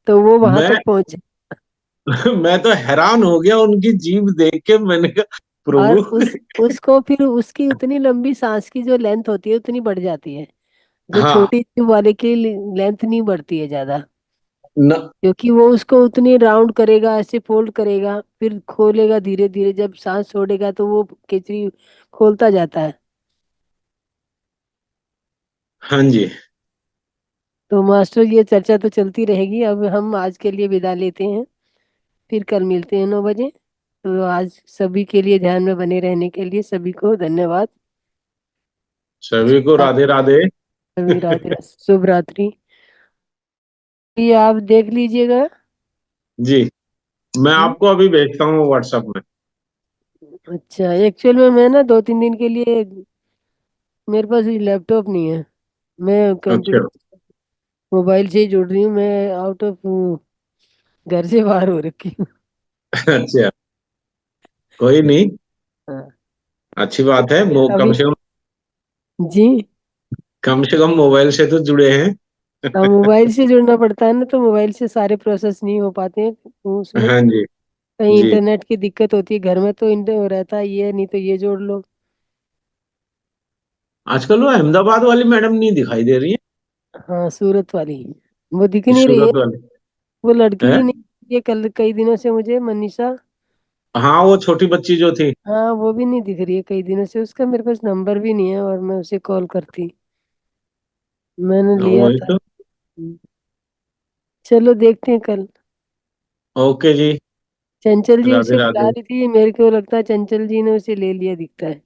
तो वो वहां मैं तक पहुंचे। मैं तो हैरान हो गया उनकी जीभ देख के। मैंने कहा और प्रभु। उसको फिर उसकी उतनी लंबी सांस की जो लेंथ होती है उतनी बढ़ जाती है, जो हाँ, छोटी ट्यूब वाले की लेंथ नहीं बढ़ती है ज्यादा। न, क्योंकि वो उसको उतनी राउंड करेगा, ऐसे फोल्ड करेगा, फिर खोलेगा धीरे धीरे, जब सांस छोड़ेगा तो वो केचरी खोलता जाता है। हाँ जी। तो मास्टर, ये चर्चा तो चलती रहेगी, अब हम आज के लिए विदा लेते हैं, फिर कल मिलते हैं 9 बजे। तो आज सभी के लिए ध्यान में बने रहने के लिए सभी को धन्यवाद। सभी को राधे राधे। सभी राधे राधे, शुभ रात्रि। ये आप देख लीजिएगा। जी, मैं हम्म, आपको अभी भेजता हूँ व्हाट्सएप में। अच्छा, एक्चुअल में मैं ना 2-3 दिन के लिए, मेरे पास लैपटॉप नहीं है, मैं अच्छा। कंप्यूटर मोबाइल से ही जुड़ रही हूँ, मैं आउट ऑफ घर से बाहर हो रखी हूँ। अच्छा, कोई नहीं, हाँ, अच्छी बात है। वो अभी जी, कम से कम मोबाइल से तो जुड़े हैं। हाँ, मोबाइल से जुड़ना पड़ता है ना, तो मोबाइल से सारे प्रोसेस नहीं हो पाते हैं, तो उसमें हाँ जी। कहीं जी, इंटरनेट की दिक्कत होती है, घर में तो इंटर रहता है, ये नहीं तो ये जोड़ लो। आजकल वो अहमदाबाद वाली मैडम नहीं दिखाई दे रही हाँ, सूरत वाली, वो दिख है, नहीं रही है। सूरत वाली वो लड़की है। भी नहीं, ये कल कई दिनों से मुझे, मनीषा, हाँ, वो छोटी बच्ची जो थी। हाँ, वो भी नहीं दिख रही है कई दिनों से, उसका मेरे पास नंबर भी नहीं है, और मैं उसे कॉल करती, मैंने लिया वही था। तो। चलो देखते हैं कल। ओके जी। चंचल जी राधे उसे बुला राधे। रही थी, मेरे को लगता है चंचल जी ने उसे ले लिया दिखता है।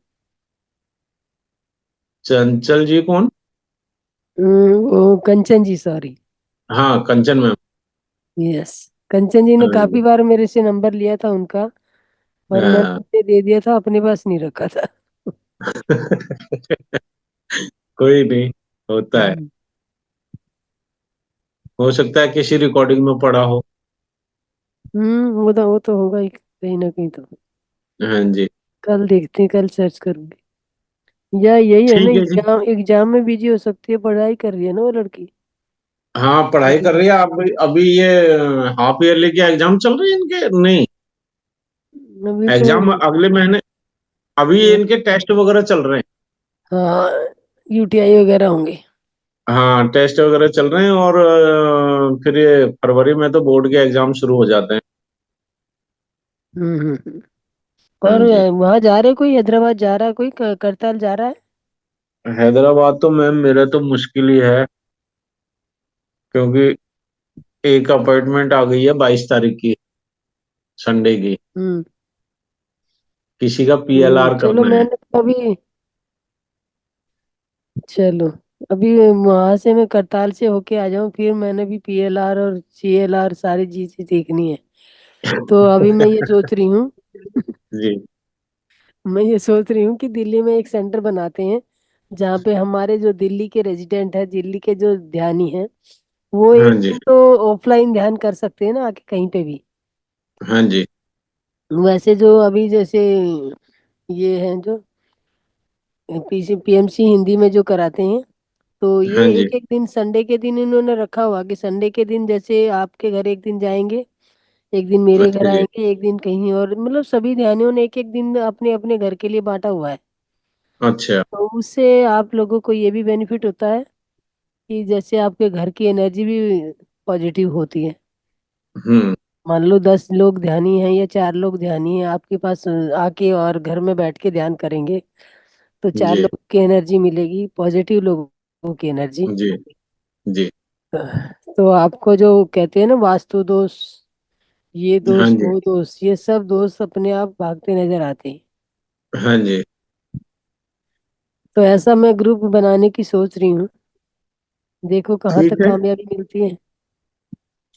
चंचल जी कौन? वो कंचन जी, सॉरी। हाँ, कंचन मैम। यस, कंचन जी ने हाँ काफी जी। बार मेरे से नंबर लिया था उनका, और मैंने हाँ। उसे दे दिया था, अपने पास नहीं रखा था। कोई नहीं, होता है। हम्म, हो सकता है किसी रिकॉर्डिंग में पड़ा हो। वो तो होगा ही कहीं ना कहीं तो। हाँ जी। कल देखते हैं, कल सर्च करूंगी। या यही है ना, ठीक है जी। एग्जाम एग्जाम में बिजी हो सकती है, पढ़ाई कर रही है ना वो लड़की। हाँ, पढ़ाई कर रही है। अभी अभी ये हाफ ईयरली के एग्जाम चल रहे हैं इनके, नहीं, अभी तो एग्जाम अगले महीने। अभी इनके टेस्ट वगैरह चल रहे हैं। हाँ, यूटीआई वगैरह होंगे। हाँ, टेस्ट वगैरह चल रहे हैं, और फिर ये फरवरी में तो बोर्ड के एग्जाम शुरू हो जाते हैं। और हाँ जी। वहां जा रहे कोई, हैदराबाद जा रहा है कोई, करताल जा रहा है? हैदराबाद तो मैम मेरा तो मुश्किल ही है, क्योंकि एक अपॉइंटमेंट आ गई है 22 तारीख की, संडे की। हम्म। किसी का पीएलआर चलो करना है। मैंने अभी, चलो अभी वहां से मैं करताल से होके आ जाऊं, फिर मैंने भी पीएलआर और सीएलआर सारी चीजें देखनी है। तो अभी मैं ये सोच रही हूँ जी। मैं ये सोच रही हूँ कि दिल्ली में एक सेंटर बनाते हैं, जहाँ पे हमारे जो दिल्ली के रेजिडेंट है, दिल्ली के जो ध्यानी हैं, वो हाँ एक जी। दिन तो ऑफलाइन ध्यान कर सकते हैं ना आके कहीं पे भी। हाँ जी। वैसे जो अभी जैसे ये हैं जो पीएमसी हिंदी में जो कराते हैं, तो ये हाँ जी। एक एक दिन संडे के दिन इन्होंने रखा हुआ कि संडे के दिन जैसे आपके घर एक दिन जाएंगे, एक दिन मेरे घर अच्छा जी। आएंगे, एक दिन कहीं और, मतलब सभी ध्यानियों ने एक एक दिन अपने अपने घर के लिए बांटा हुआ है। अच्छा। तो उससे आप लोगों को ये भी बेनिफिट होता है कि जैसे आपके घर की एनर्जी भी पॉजिटिव होती है। हम्म। मान लो 10 लोग ध्यानी हैं या 4 लोग ध्यानी हैं आपके पास आके और घर में बैठ के ध्यान करेंगे, तो चार जी। लोग की एनर्जी मिलेगी, पॉजिटिव लोगों की एनर्जी। जी। जी। तो आपको जो कहते हैं ना वास्तु दोष, ये हाँ दोष जी। वो दोष, ये सब दोष अपने आप भागते नजर आते हैं। हाँ जी। तो ऐसा मैं ग्रुप बनाने की सोच रही हूँ, देखो कहाँ तक ठीक है। कामयाबी मिलती है।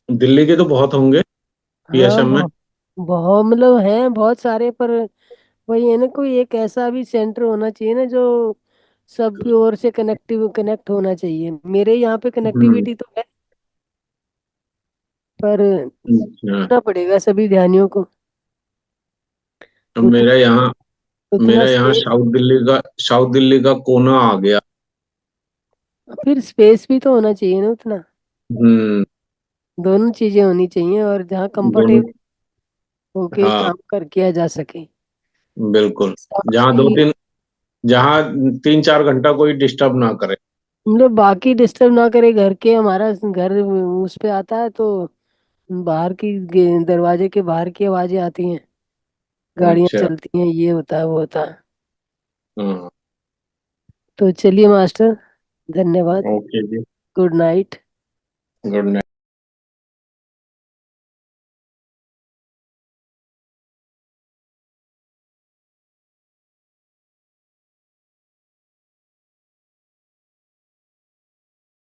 दिल्ली के तो बहुत होंगे हाँ, पीएसएम में। बहुत बहुत मतलब हैं बहुत सारे, पर वही है ना, कोई एक ऐसा भी सेंटर होना चाहिए ना जो सबकी ओर से कनेक्ट होना चाहिए। मेरे यहाँ पे हम्म। कनेक्टिविटी तो है, पर अच्छा। करना पड़ेगा सभी ध्यानियों को। अब उतना उतना मेरा यहाँ स्पेस, साउथ दिल्ली का कोना आ गया। फिर स्पेस भी तो होना चाहिए ना उतना। हम्म। दोनों चीजें होनी चाहिए, और जहाँ दोनों। कंफर्टेबल होके हाँ, काम कर किया जा सके। बिल्कुल। जहाँ दो बाकी तीन जहाँ 3-4 घंटा कोई डिस्टर्ब ना करे। मतलब बाकी डिस्टर्ब ना करे, घर के, हमारा घर उस पे आता है तो बाहर की दरवाजे के बाहर की आवाजें आती हैं, गाड़ियां अच्छा। चलती हैं, ये होता है वो होता है। हाँ। तो चलिए मास्टर, धन्यवाद। ओके जी। Good night. Good night.